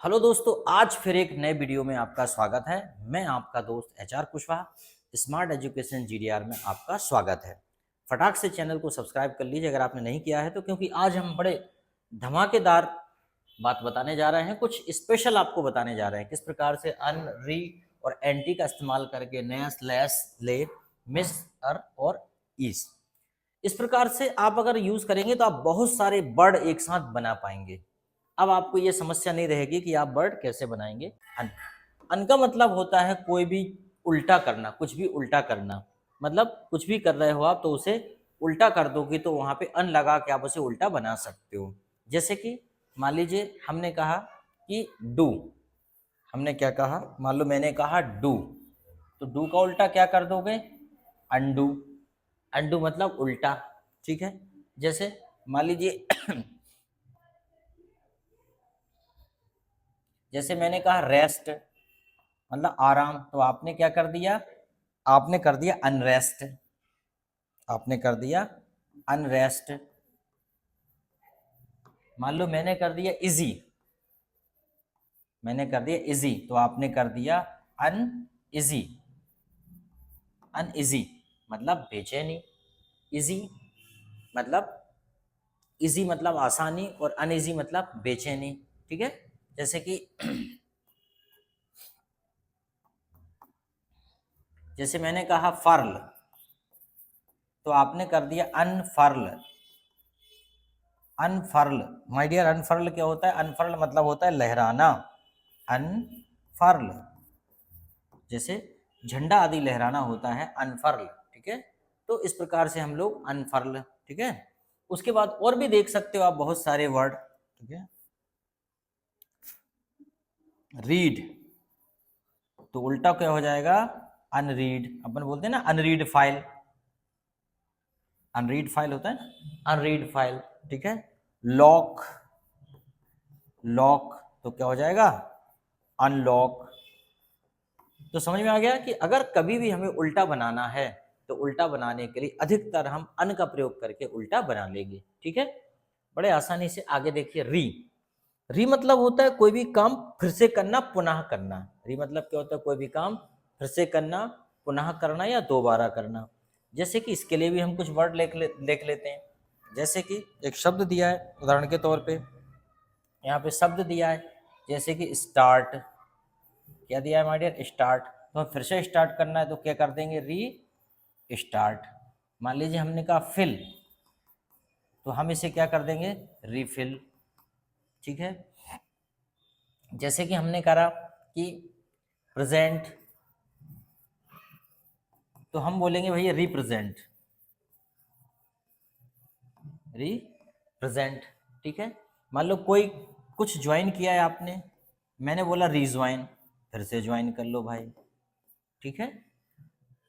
Hello दोस्तों, आज फिर एक नए वीडियो में आपका स्वागत है। मैं आपका दोस्त HR Kushwaha, smart education GDR में आपका स्वागत है। फटाक से चैनल को सब्सक्राइब कर लीजिए अगर आपने नहीं किया है तो, क्योंकि आज हम बड़े धमाकेदार बात बताने जा रहे हैं, कुछ स्पेशल आपको बताने जा रहे हैं किस प्रकार से अन, री और एंटी का इस्तेमाल करके नया स्लैश, ले, मिस, अर और ईस, इस प्रकार से आप अगर यूज करेंगे तो आप बहुत सारे वर्ड एक साथ बना पाएंगे। अब आपको ये समस्या नहीं रहेगी कि आप वर्ड कैसे बनाएंगे। अन, अन का मतलब होता है कोई भी उल्टा करना, कुछ भी उल्टा करना, मतलब कुछ भी कर रहे हो आप तो उसे उल्टा कर दोगे तो वहां पे अन लगा के आप उसे उल्टा बना सकते हो। जैसे कि मान लीजिए हमने कहा कि डू, हमने क्या कहा, मान लो मैंने कहा डू, तो डू का उल्टा क्या कर दोगे, अंडू। अंडू मतलब उल्टा, ठीक है। जैसे मान लीजिए जैसे मैंने कहा रेस्ट मतलब आराम, तो आपने क्या कर दिया, आपने कर दिया अनरेस्ट, आपने कर दिया अनरेस्ट। मान लो मैंने कर दिया इजी, मैंने कर दिया इजी, तो आपने कर दिया अन इजी। अनइजी मतलब बेचैनी, इजी मतलब, इजी मतलब आसानी और अनइजी मतलब बेचैनी, ठीक है। जैसे कि जैसे मैंने कहा फर्ल, तो आपने कर दिया unfurl. Unfurl my dear, unfurl क्या होता है, अनफर्ल मतलब होता है लहराना, अनफर्ल, जैसे झंडा आदि लहराना होता है अनफर्ल, ठीक है। तो इस प्रकार से हम लोग अनफर्ल, ठीक है। उसके बाद और भी देख सकते हो आप बहुत सारे वर्ड, ठीक है। रीड, तो उल्टा क्या हो जाएगा, अनरीड। अपन बोलते हैं ना अनरीड फाइल, अनरीड फाइल होता है ना, अनरीड फाइल, ठीक है। लॉक, लॉक तो क्या हो जाएगा, अनलॉक। तो समझ में आ गया कि अगर कभी भी हमें उल्टा बनाना है तो उल्टा बनाने के लिए अधिकतर हम अन का प्रयोग करके उल्टा बना लेंगे, ठीक है। बड़े आसानी से आगे देखिए री। री मतलब होता है कोई भी काम फिर से करना, पुनः करना। री मतलब क्या होता है, कोई भी काम फिर से करना, पुनः करना या दोबारा करना। जैसे कि इसके लिए भी हम कुछ वर्ड देख लेते हैं। जैसे कि एक शब्द दिया है उदाहरण के तौर पे, यहाँ पे शब्द दिया है जैसे कि स्टार्ट, क्या दिया है माय डियर, स्टार्ट। तो हम फिर से स्टार्ट करना है तो क्या कर देंगे, री स्टार्ट। मान लीजिए हमने कहा फिल, तो हम इसे क्या कर देंगे, रीफिल, ठीक है। जैसे कि हमने करा कि प्रेजेंट, तो हम बोलेंगे भैया रिप्रेजेंट, रिप्रेजेंट, ठीक है। मान लो कोई कुछ ज्वाइन किया है आपने, मैंने बोला रीज्वाइन, फिर से ज्वाइन कर लो भाई, ठीक है।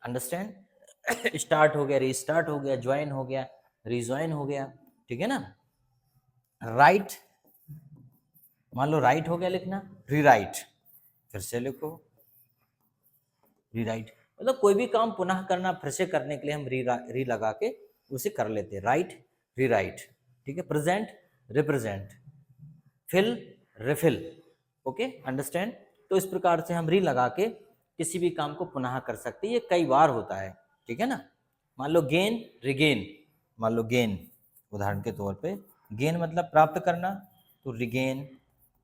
अंडरस्टैंड स्टार्ट हो गया, रीस्टार्ट हो गया, ज्वाइन हो गया, रीज्वाइन हो गया, ठीक है ना। राइट, मान लो राइट हो गया लिखना, रीराइट, फिर से लिखो, रीराइट। मतलब कोई भी काम पुनः करना, फिर से करने के लिए हम री लगा के उसे कर लेते हैं, राइट, रीराइट, ठीक है। Present, represent, fill, refill, okay, understand. तो इस प्रकार से हम री लगा के किसी भी काम को पुनः कर सकते हैं, ये कई बार होता है, ठीक है ना। मान लो गेन, रिगेन, मान लो गेन, उदाहरण के तौर पे गेन मतलब प्राप्त करना, तो रिगेन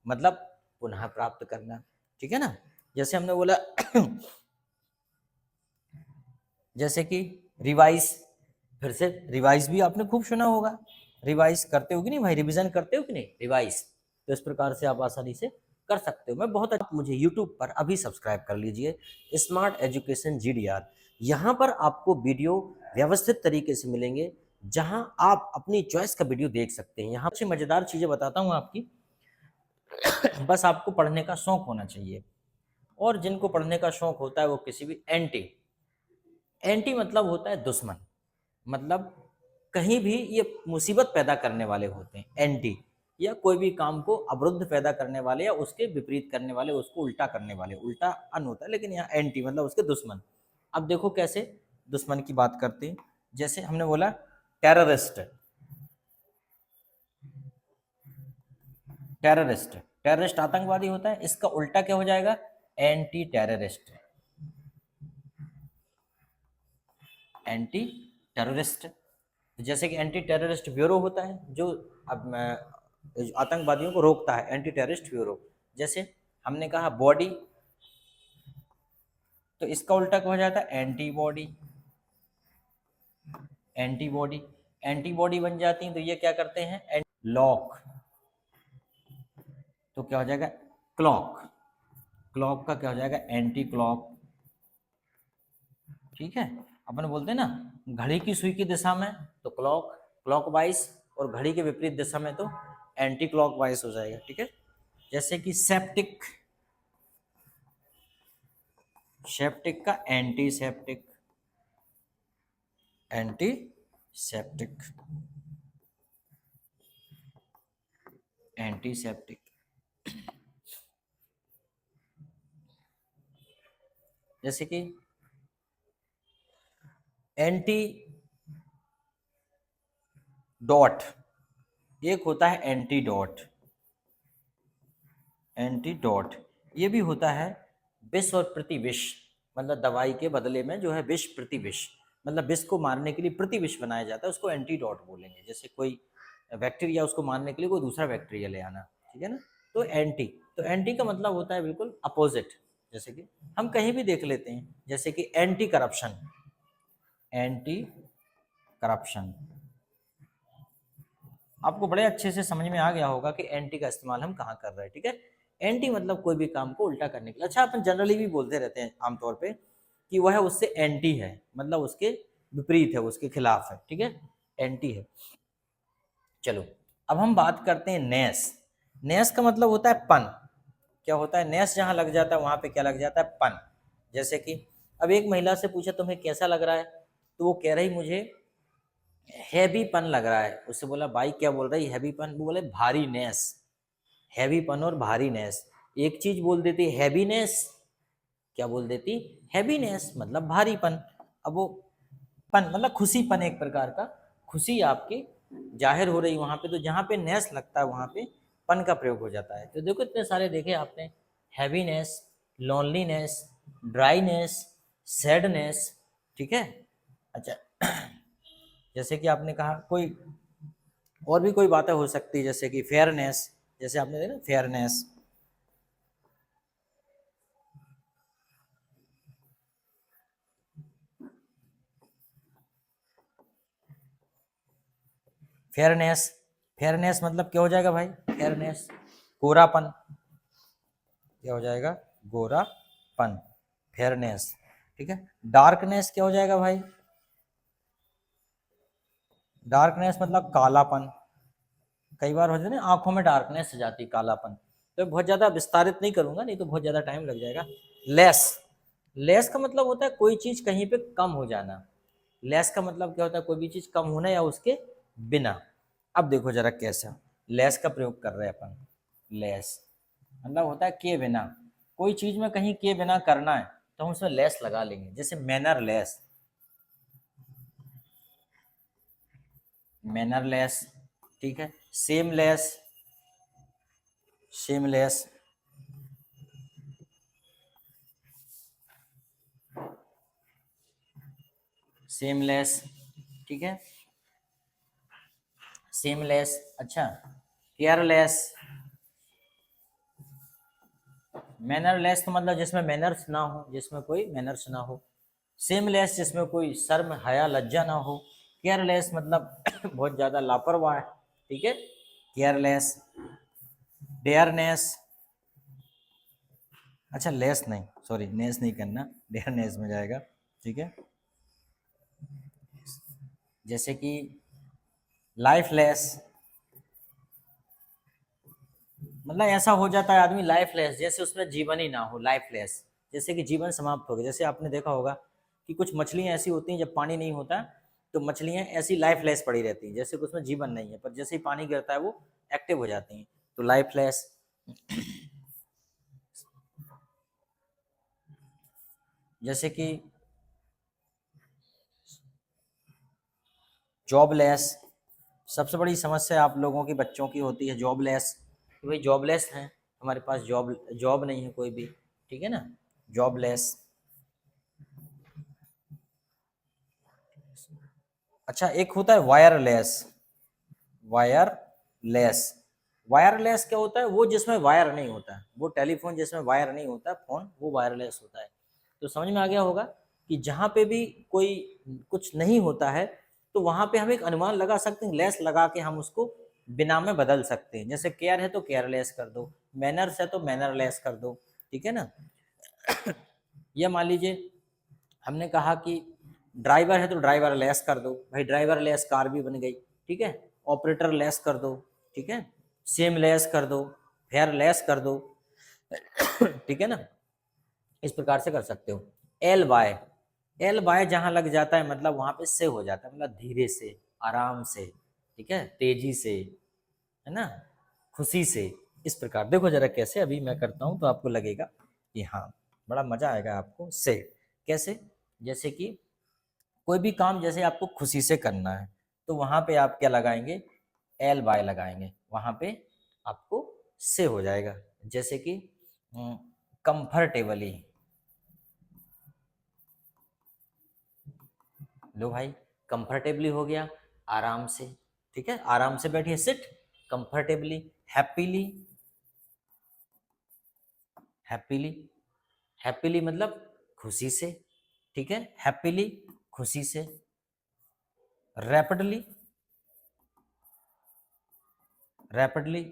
मतलब पुनः प्राप्त करना, ठीक है ना। जैसे हमने बोला जैसे कि रिवाइज, फिर से रिवाइज भी आपने खूब सुना होगा, रिवाइज करते हो कि नहीं भाई, रिवीजन करते हो कि नहीं, रिवाइज। तो इस प्रकार से आप आसानी से कर सकते हो। मैं बहुत अच्छा, मुझे यूट्यूब पर अभी सब्सक्राइब कर लीजिए, स्मार्ट एजुकेशन जीडीआर। यहाँ पर आपको वीडियो व्यवस्थित तरीके से मिलेंगे, जहां आप अपनी चॉइस का वीडियो देख सकते हैं। यहाँ अच्छी मजेदार चीजें बताता हूँ आपकी बस आपको पढ़ने का शौक होना चाहिए। और जिनको पढ़ने का शौक होता है वो किसी भी एंटी, एंटी मतलब होता है दुश्मन, मतलब कहीं भी ये मुसीबत पैदा करने वाले होते हैं एंटी, या कोई भी काम को अवरुद्ध पैदा करने वाले या उसके विपरीत करने वाले, उसको उल्टा करने वाले, उल्टा अन होता है लेकिन यहाँ एंटी मतलब उसके दुश्मन। अब देखो कैसे दुश्मन की बात करते हैं। जैसे हमने बोला टेररिस्ट, टेररिस्ट टेररिस्ट आतंकवादी होता है, इसका उल्टा क्या हो जाएगा, एंटी टेररिस्ट। एंटी टेररिस्ट, जैसे कि एंटी टेररिस्ट ब्यूरो होता है जो अब आतंकवादियों को रोकता है, एंटी टेररिस्ट ब्यूरो। जैसे हमने कहा बॉडी, तो इसका उल्टा क्या हो जाता है, एंटीबॉडी। एंटीबॉडी, एंटीबॉडी बन जाती है तो ये क्या करते हैं, लॉक, तो क्या हो जाएगा, क्लॉक। क्लॉक का क्या हो जाएगा, एंटी क्लॉक। ठीक है, अपन बोलते हैं ना घड़ी की सुई की दिशा में तो क्लॉक, क्लॉकवाइज, और घड़ी के विपरीत दिशा में तो एंटी क्लॉकवाइज हो जाएगा। ठीक है, जैसे कि सेप्टिक, सेप्टिक का anti septic, anti septic, anti septic. जैसे कि एंटी डॉट, एक होता है एंटीडॉट, एंटीडॉट, ये भी होता है विष और प्रतिविष, मतलब दवाई के बदले में जो है विष प्रतिविष, मतलब विष को मारने के लिए प्रतिविष बनाया जाता है, उसको एंटीडॉट बोलेंगे। जैसे कोई बैक्टीरिया, उसको मारने के लिए कोई दूसरा बैक्टीरिया ले आना, ठीक है ना, तो एंटी, तो एंटी का मतलब होता है बिल्कुल अपोजिट। जैसे कि हम कहीं भी देख लेते हैं, जैसे कि एंटी करप्शन, एंटी करप्शन, आपको बड़े अच्छे से समझ में आ गया होगा कि एंटी का इस्तेमाल हम कहाँ कर रहे हैं। ठीक है, एंटी मतलब कोई भी काम को उल्टा करने के लिए। अच्छा, अपन जनरली भी बोलते रहते हैं आमतौर पे कि वह उससे एंटी है, मतलब उसके विपरीत है, उसके खिलाफ है। ठीक है, एंटी है। चलो, अब हम बात करते हैं नेस। नेस का मतलब होता है पन। क्या होता है, नेस जहाँ लग जाता है वहां पे क्या लग जाता है, पन। जैसे कि अब एक महिला से पूछा तुम्हें कैसा लग रहा है, तो वो कह रही मुझे हैवीपन लग रहा है। उससे बोला भाई क्या बोल रही, हैवीपन, वो बोले भारीनेस। हैवीपन और भारीनेस, एक चीज बोल देती हैवीनेस, क्या बोल देती, हैवीनेस मतलब भारीपन। अब वो पन मतलब खुशीपन, एक प्रकार का खुशी आपकी जाहिर हो रही वहां पे, तो जहां पे नेस लगता है वहां पे पन का प्रयोग हो जाता है। तो देखो इतने सारे देखे आपने, हैवीनेस, लोनलीनेस, ड्राईनेस, सैडनेस। ठीक है, अच्छा जैसे कि आपने कहा कोई और भी कोई बातें हो सकती है, जैसे कि फेयरनेस, जैसे आपने देखा फेयरनेस, फेयरनेस, फेयरनेस मतलब क्या हो जाएगा भाई, फेयरनेस गोरापन, क्या हो जाएगा, गोरापन, फेयरनेस। ठीक है, डार्कनेस क्या हो जाएगा भाई, डार्कनेस मतलब कालापन। कई बार हो जाता है ना आंखों में डार्कनेस आ जाती है, कालापन। तो बहुत ज्यादा विस्तारित नहीं करूंगा, नहीं तो बहुत ज्यादा टाइम लग जाएगा। लेस, लेस का मतलब होता है कोई चीज कहीं पे कम हो जाना। लेस का मतलब क्या होता है, कोई भी चीज कम होना या उसके बिना। अब देखो जरा कैसा लेस का प्रयोग कर रहे हैं अपन। लेस मतलब होता है के बिना, कोई चीज में कहीं के बिना करना है तो हम उसमें लेस लगा लेंगे। जैसे मैनर लेस, मैनर लेस। ठीक है, सेमलेस, सेमलेस, सेमलेस। ठीक है, सेमलेस। अच्छा, केयरलेस, मैनरलेस तो मतलब जिसमें मैनर्स ना हो, जिसमें कोई मैनर्स ना हो। सेमलेस जिसमें कोई शर्म हया लज्जा ना हो। केयरलेस मतलब बहुत ज़्यादा लापरवाह। ठीक है, केयरलेस। डेयरनेस, अच्छा लेस नहीं, सॉरी नेस नहीं करना, डेयरनेस में जाएगा। ठीक है, जैसे कि लाइफलेस, मतलब ऐसा हो जाता है आदमी लाइफलेस, जैसे उसमें जीवन ही ना हो, लाइफलेस जैसे कि जीवन समाप्त हो गया। जैसे आपने देखा होगा कि कुछ मछलियां ऐसी होती हैं जब पानी नहीं होता तो मछलियां ऐसी लाइफलेस पड़ी रहती हैं, जैसे कि उसमें जीवन नहीं है, पर जैसे ही पानी गिरता है वो एक्टिव हो जाती हैं, तो लाइफलेस। जैसे कि जॉबलेस, सबसे बड़ी समस्या आप लोगों की बच्चों की होती है जॉबलेस, कि भाई जॉबलेस हैं, हमारे पास जॉब जॉब नहीं है कोई भी, ठीक है ना, जॉबलेस। अच्छा, एक होता है वायरलेस। वायरलेस, वायरलेस क्या होता है? वो जिसमें वायर नहीं होता है, वो टेलीफोन जिसमें वायर नहीं होता फोन, वो वायरलेस होता है। तो समझ में आ गया होगा कि जहाँ पे भी कोई कुछ नहीं होता है तो वहां पे हम एक अनुमान लगा सकते हैं, लेस लगा के हम उसको बिना में बदल सकते हैं। जैसे केयर है तो केयरलेस कर दो, मैनर्स है तो मैनरलेस कर दो, ठीक है ना। या मान लीजिए हमने कहा कि ड्राइवर है तो ड्राइवर लेस कर दो, भाई ड्राइवर लेस कार भी बन गई, ठीक है। ऑपरेटर लेस कर दो, ठीक है। सेम लेस कर दो, फेयर लेस कर दो, ठीक है ना। इस प्रकार से कर सकते हो। एल बाय, एल बाय जहां लग जाता है मतलब वहां पे से हो जाता है, मतलब धीरे से, आराम से, ठीक है, तेजी से, है ना, खुशी से। इस प्रकार देखो जरा कैसे, अभी मैं करता हूं तो आपको लगेगा कि हाँ बड़ा मजा आएगा आपको। से कैसे? जैसे कि कोई भी काम जैसे आपको खुशी से करना है तो वहां पे आप क्या लगाएंगे? एल बाय लगाएंगे, वहां पे आपको से हो जाएगा। जैसे कि कंफर्टेबली, लो भाई, कंफर्टेबली हो गया, आराम से, ठीक है, आराम से बैठिए, seat comfortably. Happily, happily, happily मतलब खुशी से, ठीक है, हैप्पीली खुशी से। Rapidly, rapidly,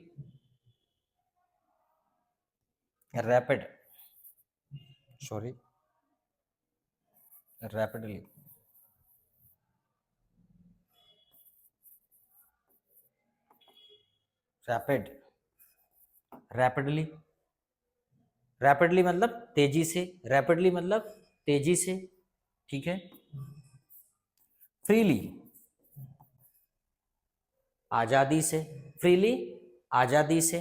rapid, sorry, rapidly, rapid, rapidly, rapidly मतलब तेजी से, रैपिडली मतलब तेजी से, ठीक है। फ्रीली, आजादी से, फ्रीली आजादी से।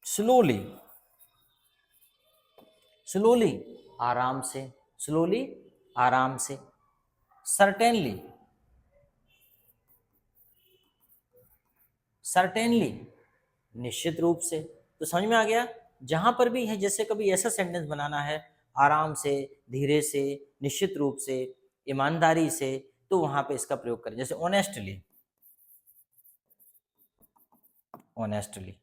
स्लोली, स्लोली आराम से, स्लोली आराम से। सर्टेनली, सर्टेनली निश्चित रूप से। तो समझ में आ गया। जहां पर भी है, जैसे कभी ऐसा सेंटेंस बनाना है आराम से, धीरे से, निश्चित रूप से, ईमानदारी से, तो वहां पे इसका प्रयोग करें। जैसे ऑनेस्टली, ऑनेस्टली,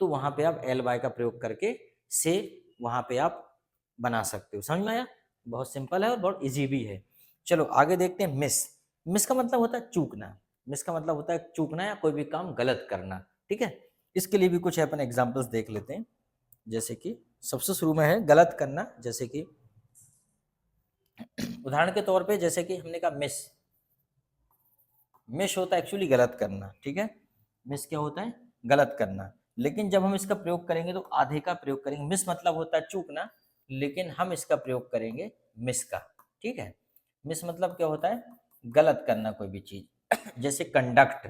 तो वहां पे आप एल वाई का प्रयोग करके से वहां पे आप बना सकते हो। समझ में आया? बहुत सिंपल है और बहुत इजी भी है। चलो आगे देखते हैं। मिस, मिस का मतलब होता है चूकना, मिस का मतलब होता है चूकना या कोई भी काम गलत करना, ठीक है। इसके लिए भी कुछ अपन एग्जाम्पल्स देख लेते हैं। जैसे कि सबसे शुरू में है गलत करना। जैसे कि उदाहरण के तौर पे जैसे कि हमने कहा मिस, मिस होता है एक्चुअली गलत करना, ठीक है। मिस क्या होता है? गलत करना। लेकिन जब हम इसका प्रयोग करेंगे तो आधे का प्रयोग करेंगे। मिस मतलब होता है चूकना, लेकिन हम इसका प्रयोग करेंगे मिस का, ठीक है। मिस मतलब क्या होता है? गलत करना कोई भी चीज। जैसे कंडक्ट,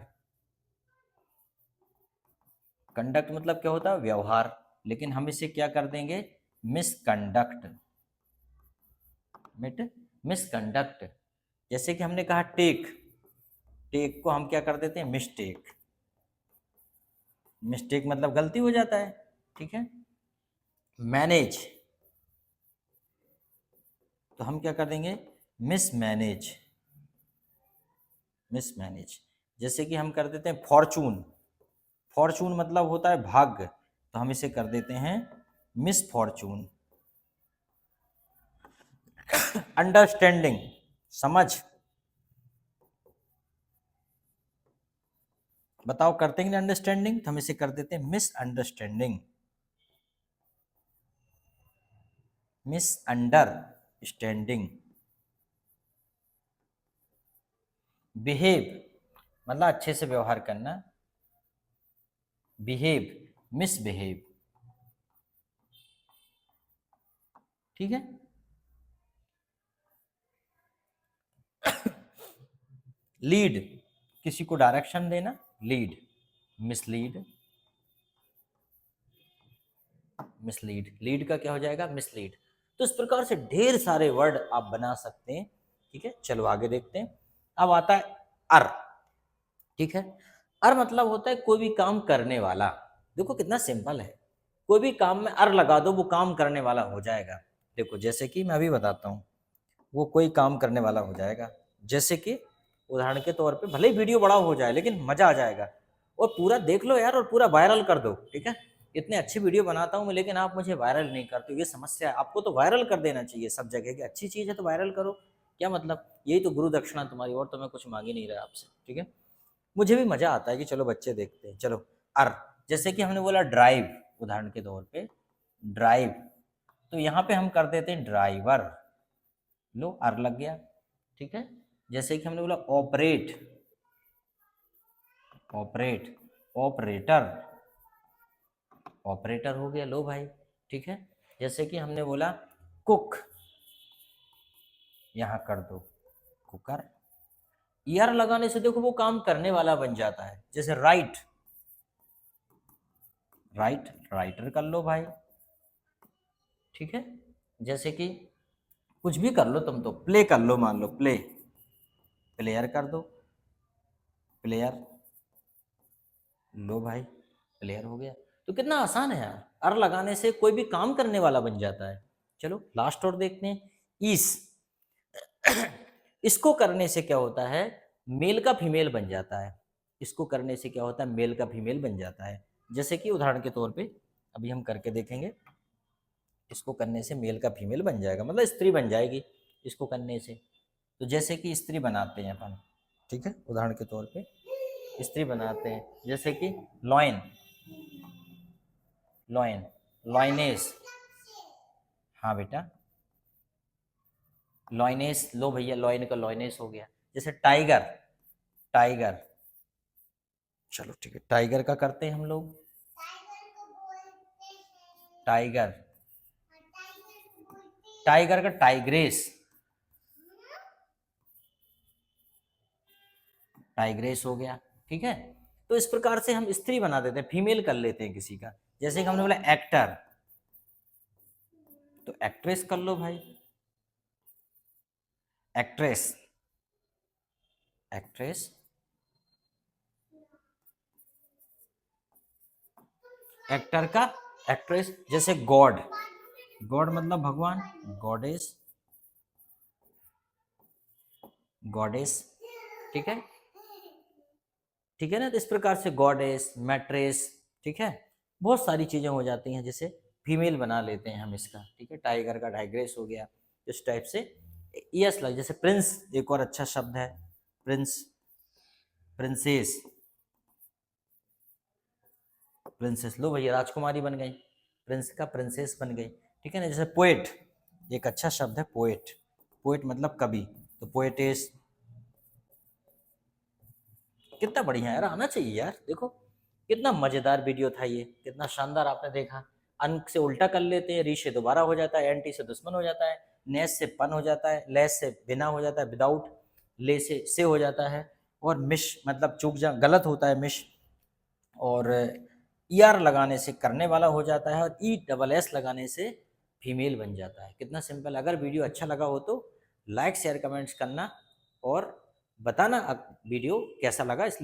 कंडक्ट मतलब क्या होता है? व्यवहार, लेकिन हम इसे क्या कर देंगे? मिसकंडक्ट, मिट मिसकंडक्ट। जैसे कि हमने कहा टेक, टेक को हम क्या कर देते हैं? मिस्टेक, मिस्टेक मतलब गलती हो जाता है, ठीक है। मैनेज, तो हम क्या कर देंगे? Mismanage, mismanage. जैसे कि हम कर देते हैं फॉर्चून, फॉर्चून मतलब होता है भाग्य, तो हम इसे कर देते हैं मिसफॉर्चून। अंडरस्टैंडिंग, समझ, बताओ करते हैं अंडरस्टैंडिंग, तो हम इसे कर देते हैं मिसअंडरस्टैंडिंग, मिसअंडरस्टैंडिंग। बिहेव मतलब अच्छे से व्यवहार करना, बिहेव, मिसबिहेव, ठीक है। लीड, किसी को डायरेक्शन देना, लीड, मिसलीड, मिसलीड, लीड का क्या हो जाएगा? मिसलीड। तो इस प्रकार से ढेर सारे वर्ड आप बना सकते हैं, ठीक है। चलो आगे देखते हैं। अब आता है अर, ठीक है। अर मतलब होता है कोई भी काम करने वाला। देखो कितना सिंपल है, कोई भी काम में अर लगा दो वो काम करने वाला हो जाएगा। देखो जैसे कि मैं अभी बताता हूँ, वो कोई काम करने वाला हो जाएगा। जैसे कि उदाहरण के तौर पे भले ही वीडियो बड़ा हो जाए लेकिन मजा आ जाएगा, और पूरा देख लो यार और पूरा वायरल कर दो। ठीक है, इतने अच्छी वीडियो बनाता हूँ मैं लेकिन आप मुझे वायरल नहीं करते हो, ये समस्या है। आपको तो वायरल कर देना चाहिए सब जगह की, अच्छी चीज है तो वायरल करो। क्या मतलब, यही तो गुरु दक्षिणा तुम्हारी, और तो मैं कुछ मांग ही नहीं रहा आपसे। ठीक है, मुझे भी मजा आता है कि चलो बच्चे देखते हैं। चलो अर, जैसे कि हमने बोला ड्राइव, उदाहरण के तौर पे ड्राइव, तो यहाँ पे हम कर देते हैं ड्राइवर। लो अर लग गया। ठीक है, जैसे कि हमने बोला ऑपरेट, ऑपरेट, ऑपरेटर, ऑपरेटर हो गया। लो भाई। ठीक है, जैसे कि हमने बोला कुक, यहां कर दो कुकर। ईआर लगाने से देखो वो काम करने वाला बन जाता है। जैसे राइट, राइट, राइटर कर लो भाई। ठीक है, जैसे कि कुछ भी कर लो तुम, तो प्ले कर लो, मान लो प्ले, प्लेयर कर दो, प्लेयर। लो भाई, प्लेयर हो गया। तो कितना आसान है यार, अर लगाने से कोई भी काम करने वाला बन जाता है। चलो लास्ट और देखते हैं, इस। इसको करने से क्या होता है, मेल का फीमेल बन जाता है। इसको करने से क्या होता है, मेल का फीमेल बन जाता है। जैसे कि उदाहरण के तौर पे अभी हम करके देखेंगे, इसको करने से मेल का फीमेल बन जाएगा, मतलब स्त्री बन जाएगी इसको करने से। तो जैसे कि स्त्री बनाते हैं अपन, ठीक है, उदाहरण के तौर पे स्त्री बनाते हैं, जैसे कि लॉइन, लॉइन, लॉइनेस। हाँ बेटा, लॉइनेस। लो भैया, लॉइन का लॉइनेस हो गया। जैसे टाइगर, टाइगर। चलो ठीक है, टाइगर का करते हैं हम लोग, टाइगर, टाइगर का टाइग्रेस, टाइग्रेस हो गया। ठीक है, तो इस प्रकार से हम स्त्री बना देते हैं, फीमेल कर लेते हैं किसी का। जैसे कि हमने बोला एक्टर, तो एक्ट्रेस कर लो भाई, एक्ट्रेस, एक्ट्रेस। एक्टर का एक्ट्रेस। जैसे गॉड, गॉड मतलब भगवान, गॉडेस, गॉडेस। ठीक है, ठीक है ना, तो इस प्रकार से गॉडेस, मैट्रेस। ठीक है, बहुत सारी चीजें हो जाती हैं जिसे फीमेल बना लेते हैं हम इसका। ठीक है, टाइगर का टाइग्रेस हो गया, इस टाइप से। यस लग, जैसे प्रिंस, एक और अच्छा शब्द है प्रिंस, प्रिंसेस, प्रिंसेस। लो भैया, राजकुमारी बन गई, प्रिंस का प्रिंसेस बन गई। ठीक है ना, जैसे पोएट, एक अच्छा शब्द है पोएट, पोएट मतलब कवि, तो पोएटेस। कितना बढ़िया यार, आना चाहिए यार। देखो कितना मजेदार वीडियो था ये, कितना शानदार आपने देखा। अंक से उल्टा कर लेते हैं, री से दोबारा हो जाता है, एंटी से दुश्मन हो जाता है, नेस से पन हो जाता है, लेस से बिना हो जाता है, विदाउट, ले से हो जाता है, और मिश मतलब चूक जा, गलत होता है मिश, और ईआर लगाने से करने वाला हो जाता है, और ई डबल एस लगाने से फीमेल बन जाता है। कितना सिंपल। अगर वीडियो अच्छा लगा हो तो लाइक शेयर कमेंट्स करना, और बताना वीडियो कैसा लगा, इसलिए